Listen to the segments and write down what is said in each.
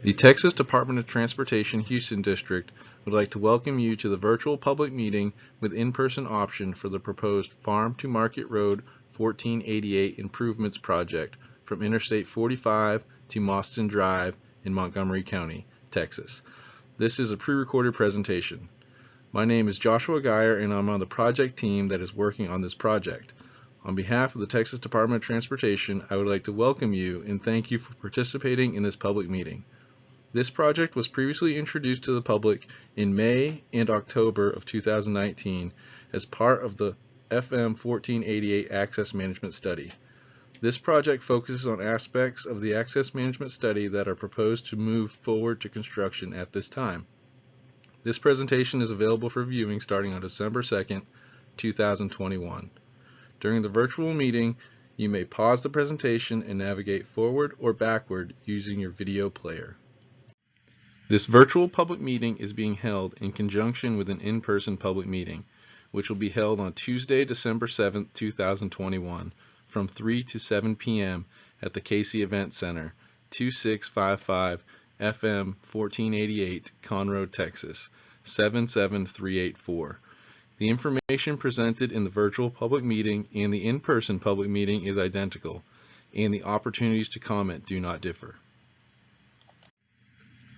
The Texas Department of Transportation Houston District would like to welcome you to the virtual public meeting with in-person option for the proposed Farm to Market Road 1488 Improvements Project from Interstate 45 to Mostyn Drive in Montgomery County, Texas. This is a pre-recorded presentation. My name is Joshua Geyer and I'm on the project team that is working on this project. On behalf of the Texas Department of Transportation, I would like to welcome you and thank you for participating in this public meeting. This project was previously introduced to the public in May and October of 2019 as part of the FM 1488 Access Management Study. This project focuses on aspects of the Access Management Study that are proposed to move forward to construction at this time. This presentation is available for viewing starting on December 2nd, 2021. During the virtual meeting, you may pause the presentation and navigate forward or backward using your video player. This virtual public meeting is being held in conjunction with an in-person public meeting, which will be held on Tuesday, December 7th, 2021, from 3 to 7 p.m. at the Casey Event Center, 2655 FM 1488, Conroe, Texas, 77384. The information presented in the virtual public meeting and the in-person public meeting is identical, and the opportunities to comment do not differ.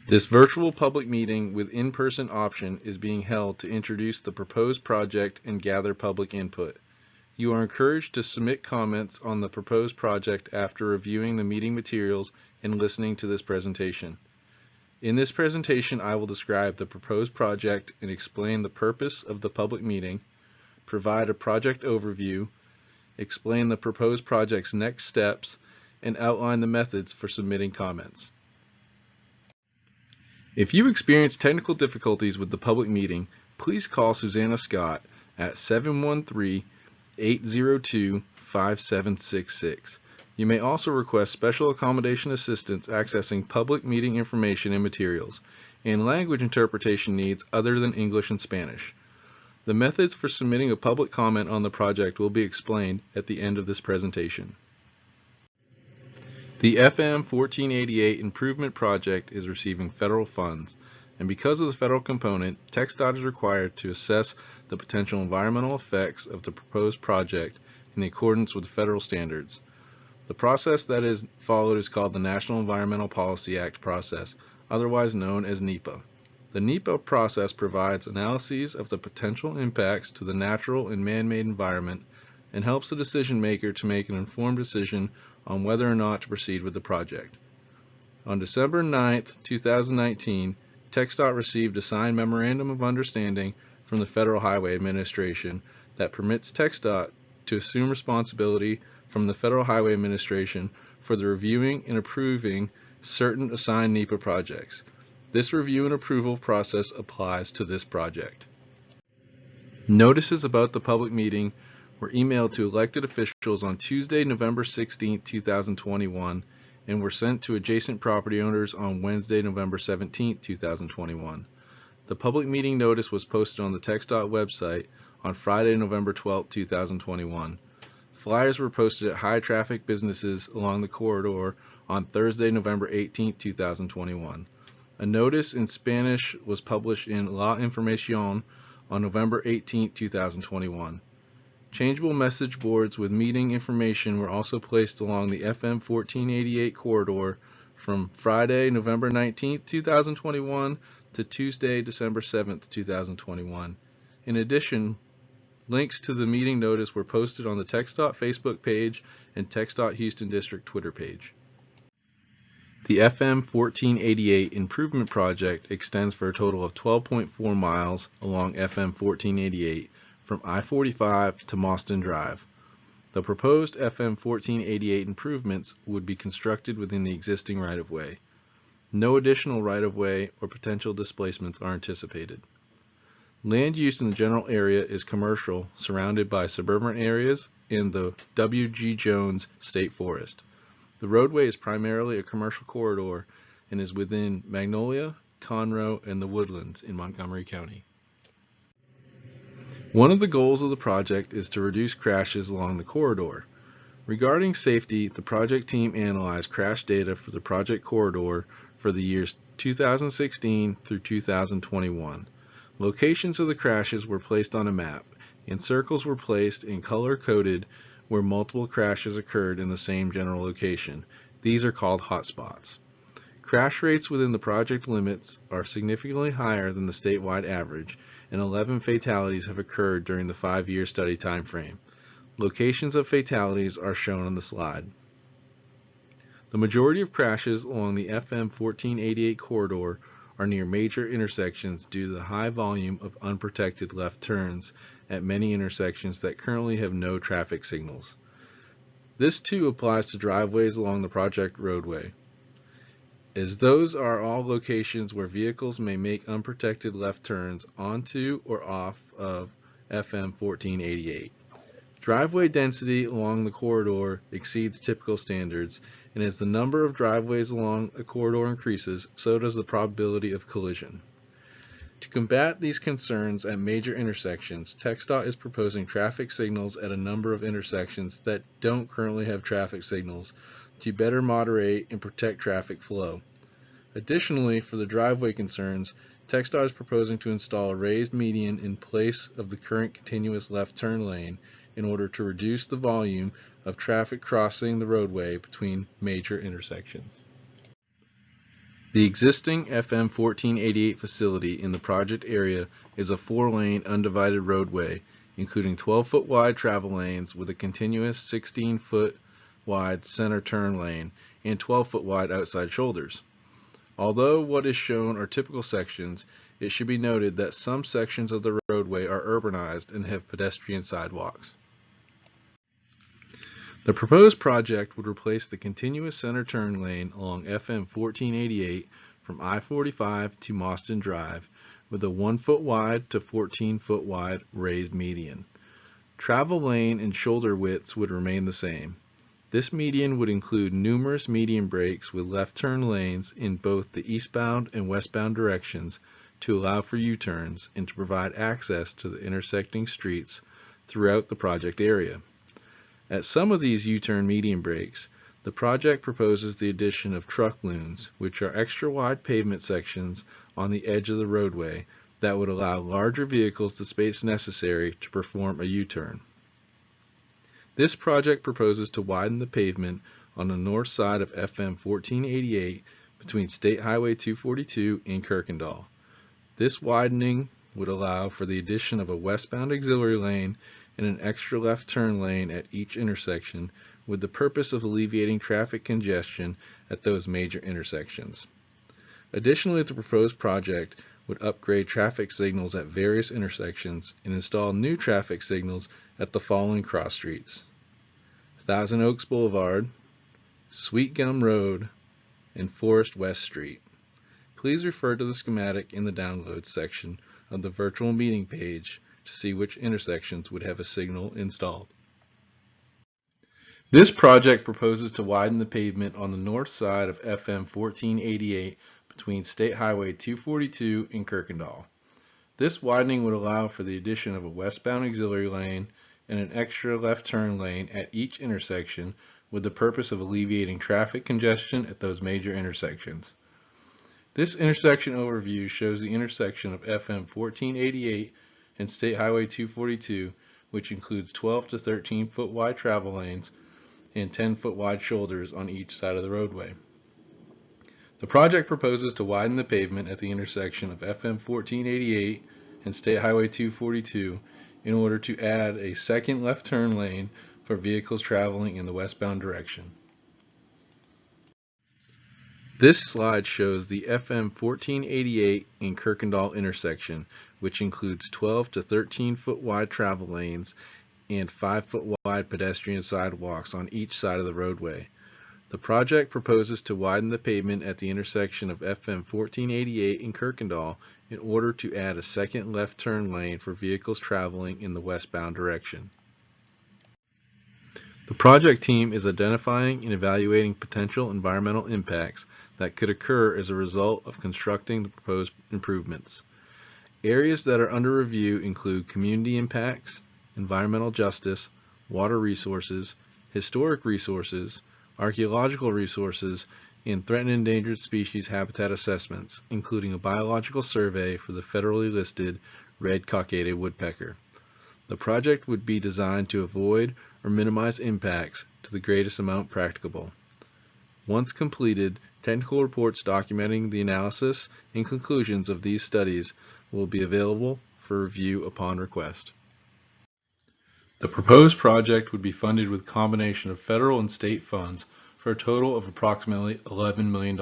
This virtual public meeting with in-person option is being held to introduce the proposed project and gather public input. You are encouraged to submit comments on the proposed project after reviewing the meeting materials and listening to this presentation. In this presentation, I will describe the proposed project and explain the purpose of the public meeting, provide a project overview, explain the proposed project's next steps, and outline the methods for submitting comments. If you experience technical difficulties with the public meeting, please call Susanna Scott at 713-802-5766. You may also request special accommodation assistance accessing public meeting information and materials, and language interpretation needs other than English and Spanish. The methods for submitting a public comment on the project will be explained at the end of this presentation. The FM 1488 Improvement Project is receiving federal funds, and because of the federal component, TxDOT is required to assess the potential environmental effects of the proposed project in accordance with federal standards. The process that is followed is called the National Environmental Policy Act process, otherwise known as NEPA. The NEPA process provides analyses of the potential impacts to the natural and man-made environment and helps the decision maker to make an informed decision on whether or not to proceed with the project. On December 9th, 2019, TxDOT received a signed Memorandum of Understanding from the Federal Highway Administration that permits TxDOT to assume responsibility from the Federal Highway Administration for the reviewing and approving certain assigned NEPA projects. This review and approval process applies to this project. Notices about the public meeting were emailed to elected officials on Tuesday, November 16, 2021, and were sent to adjacent property owners on Wednesday, November 17, 2021. The public meeting notice was posted on the TxDOT website on Friday, November 12, 2021. Flyers were posted at high traffic businesses along the corridor on Thursday, November 18, 2021. A notice in Spanish was published in La Información on November 18, 2021. Changeable message boards with meeting information were also placed along the FM 1488 corridor from Friday, November 19, 2021 to Tuesday, December 7, 2021. In addition, links to the meeting notice were posted on the TxDOT Facebook page and TxDOT Houston District Twitter page. The FM 1488 Improvement Project extends for a total of 12.4 miles along FM 1488 from I-45 to Mostyn Drive. The proposed FM 1488 improvements would be constructed within the existing right-of-way. No additional right-of-way or potential displacements are anticipated. Land use in the general area is commercial, surrounded by suburban areas in the W.G. Jones State Forest. The roadway is primarily a commercial corridor and is within Magnolia, Conroe, and the Woodlands in Montgomery County. One of the goals of the project is to reduce crashes along the corridor. Regarding safety, the project team analyzed crash data for the project corridor for the years 2016 through 2021. Locations of the crashes were placed on a map, and circles were placed and color-coded where multiple crashes occurred in the same general location. These are called hotspots. Crash rates within the project limits are significantly higher than the statewide average, and 11 fatalities have occurred during the 5-year study time frame. Locations of fatalities are shown on the slide. The majority of crashes along the FM 1488 corridor are near major intersections due to the high volume of unprotected left turns at many intersections that currently have no traffic signals. This too applies to driveways along the project roadway, as those are all locations where vehicles may make unprotected left turns onto or off of FM 1488. Driveway density along the corridor exceeds typical standards, and as the number of driveways along a corridor increases, so does the probability of collision. To combat these concerns at major intersections, TxDOT is proposing traffic signals at a number of intersections that don't currently have traffic signals to better moderate and protect traffic flow. Additionally, for the driveway concerns, TxDOT is proposing to install a raised median in place of the current continuous left turn lane in order to reduce the volume of traffic crossing the roadway between major intersections. The existing FM 1488 facility in the project area is a 4-lane undivided roadway, including 12-foot wide travel lanes with a continuous 16-foot wide center turn lane and 12-foot wide outside shoulders. Although what is shown are typical sections, it should be noted that some sections of the roadway are urbanized and have pedestrian sidewalks. The proposed project would replace the continuous center turn lane along FM 1488 from I-45 to Mostyn Drive with a 1-foot wide to 14-foot wide raised median. Travel lane and shoulder widths would remain the same. This median would include numerous median breaks with left turn lanes in both the eastbound and westbound directions to allow for U-turns and to provide access to the intersecting streets throughout the project area. At some of these U-turn median breaks, the project proposes the addition of truck loons, which are extra wide pavement sections on the edge of the roadway that would allow larger vehicles the space necessary to perform a U-turn. This project proposes to widen the pavement on the north side of FM 1488 between State Highway 242 and Kirkendall. This widening would allow for the addition of a westbound auxiliary lane and an extra left turn lane at each intersection with the purpose of alleviating traffic congestion at those major intersections. Additionally, the proposed project would upgrade traffic signals at various intersections and install new traffic signals at the following cross streets: Thousand Oaks Boulevard, Sweet Gum Road, and Forest West Street. Please refer to the schematic in the downloads section of the virtual meeting page to see which intersections would have a signal installed. This project proposes to widen the pavement on the north side of FM 1488 between State Highway 242 and Kirkendall. This widening would allow for the addition of a westbound auxiliary lane and an extra left turn lane at each intersection with the purpose of alleviating traffic congestion at those major intersections. This intersection overview shows the intersection of FM 1488 and State Highway 242, which includes 12 to 13 foot wide travel lanes and 10 foot wide shoulders on each side of the roadway. The project proposes to widen the pavement at the intersection of FM 1488 and State Highway 242 in order to add a second left turn lane for vehicles traveling in the westbound direction. This slide shows the FM 1488 and Kirkendall intersection, which includes 12 to 13 foot wide travel lanes and 5 foot wide pedestrian sidewalks on each side of the roadway. The project proposes to widen the pavement at the intersection of FM 1488 and Kirkendall in order to add a second left turn lane for vehicles traveling in the westbound direction. The project team is identifying and evaluating potential environmental impacts that could occur as a result of constructing the proposed improvements. Areas that are under review include community impacts, environmental justice, water resources, historic resources, archaeological resources, and threatened and endangered species habitat assessments, including a biological survey for the federally listed red cockaded woodpecker. The project would be designed to avoid or minimize impacts to the greatest amount practicable. Once completed, technical reports documenting the analysis and conclusions of these studies will be available for review upon request. The proposed project would be funded with a combination of federal and state funds for a total of approximately $11 million.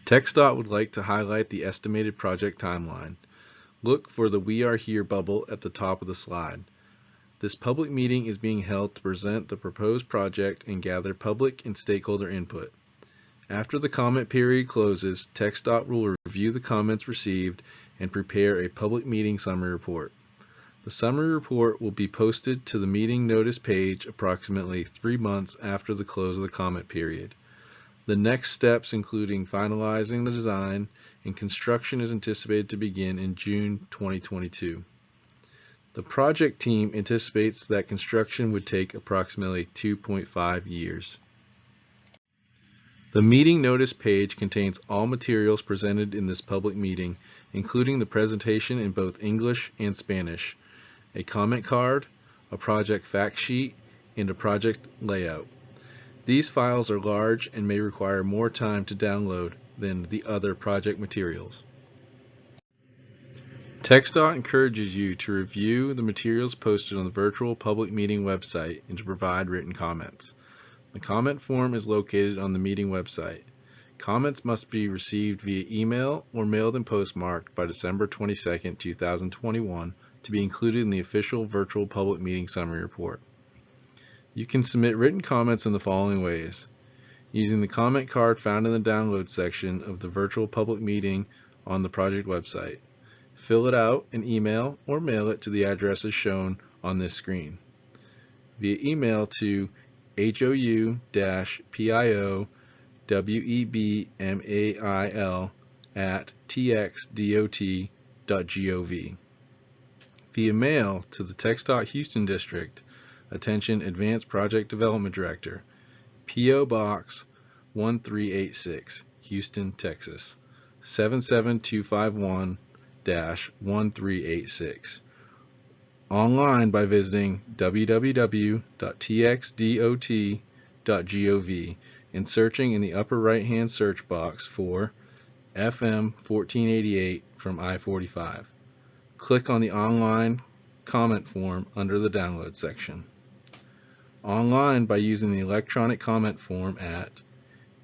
TxDOT would like to highlight the estimated project timeline. Look for the "We Are Here" bubble at the top of the slide. This public meeting is being held to present the proposed project and gather public and stakeholder input. After the comment period closes, TxDOT will review the comments received and prepare a public meeting summary report. The summary report will be posted to the meeting notice page approximately 3 months after the close of the comment period. The next steps including finalizing the design and construction is anticipated to begin in June 2022. The project team anticipates that construction would take approximately 2.5 years. The meeting notice page contains all materials presented in this public meeting, including the presentation in both English and Spanish, a comment card, a project fact sheet, and a project layout. These files are large and may require more time to download than the other project materials. TxDOT encourages you to review the materials posted on the virtual public meeting website and to provide written comments. The comment form is located on the meeting website. Comments must be received via email or mailed and postmarked by December 22, 2021 to be included in the official virtual public meeting summary report. You can submit written comments in the following ways: using the comment card found in the download section of the virtual public meeting on the project website. Fill it out and email or mail it to the addresses shown on this screen. Via email to hou-piowebemail@txdot.gov. Via mail to the TxDOT Houston District, attention Advanced Project Development Director, P.O. Box 1386, Houston, Texas 77251-1386. Online by visiting www.txdot.gov and searching in the upper right-hand search box for FM 1488 from I-45. Click on the online comment form under the download section. Online by using the electronic comment form at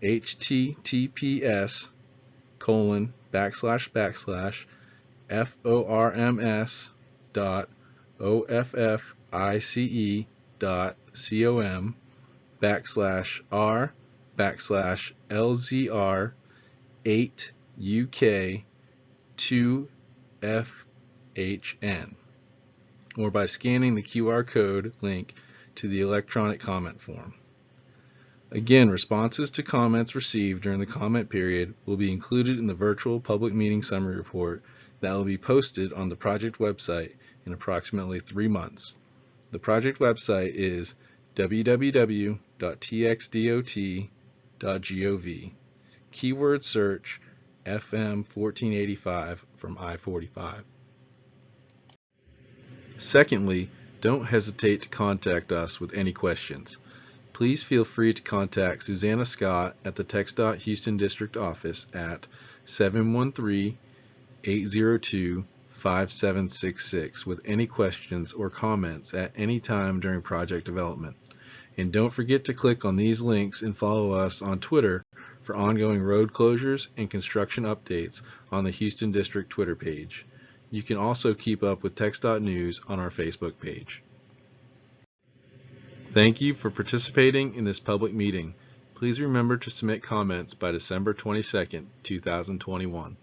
https://office.office.r/lzr8uk2fhn, or by scanning the QR code link to the electronic comment form. Again, responses to comments received during the comment period will be included in the virtual public meeting summary report that will be posted on the project website in approximately 3 months. The project website is www.txdot.gov. Keyword search FM 1485 from I-45. Secondly, don't hesitate to contact us with any questions. Please feel free to contact Susanna Scott at the TxDOT Houston District Office at 713-802-5766 with any questions or comments at any time during project development. And don't forget to click on these links and follow us on Twitter for ongoing road closures and construction updates on the Houston District Twitter page. You can also keep up with TxDOT news on our Facebook page. Thank you for participating in this public meeting. Please remember to submit comments by December 22, 2021.